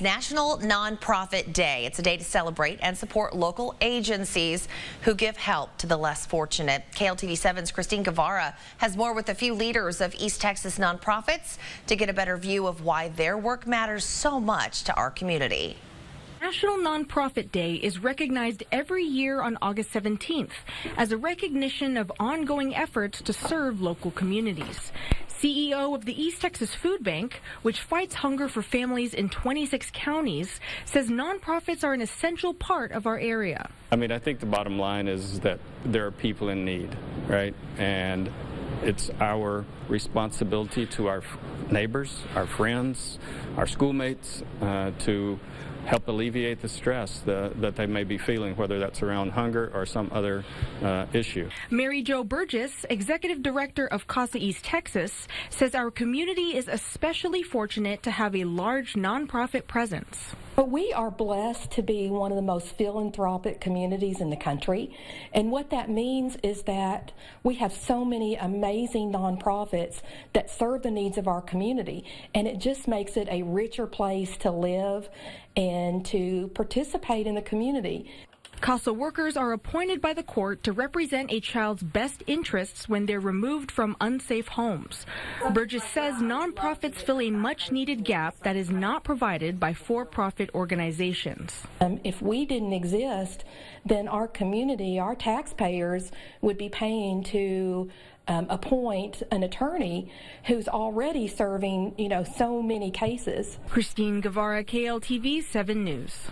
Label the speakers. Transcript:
Speaker 1: National Nonprofit Day. It's a day to celebrate and support local agencies who give help to the less fortunate. KLTV7's Christine Guevara has more with a few leaders of East Texas nonprofits to get a better view of why their work matters so much to our community.
Speaker 2: National Nonprofit Day is recognized every year on August 17th as a recognition of ongoing efforts to serve local communities. CEO of the East Texas Food Bank, which fights hunger for families in 26 counties, says nonprofits are an essential part of our area.
Speaker 3: I think the bottom line is that there are people in need, right? And it's our responsibility to our neighbors, our friends, our schoolmates to help alleviate the stress that they may be feeling, whether that's around hunger or some other issue.
Speaker 2: Mary Jo Burgess, Executive Director of CASA East Texas, says our community is especially fortunate to have a large nonprofit presence.
Speaker 4: But we are blessed to be one of the most philanthropic communities in the country. And what that means is that we have so many amazing nonprofits that serve the needs of our community. And it just makes it a richer place to live and to participate in the community.
Speaker 2: CASA workers are appointed by the court to represent a child's best interests when they're removed from unsafe homes. Burgess says nonprofits fill a much-needed gap that is not provided by for-profit organizations.
Speaker 4: If we didn't exist, then our community, our taxpayers, would be paying to appoint an attorney who's already serving, so many cases.
Speaker 2: Christine Guevara, KLTV 7 News.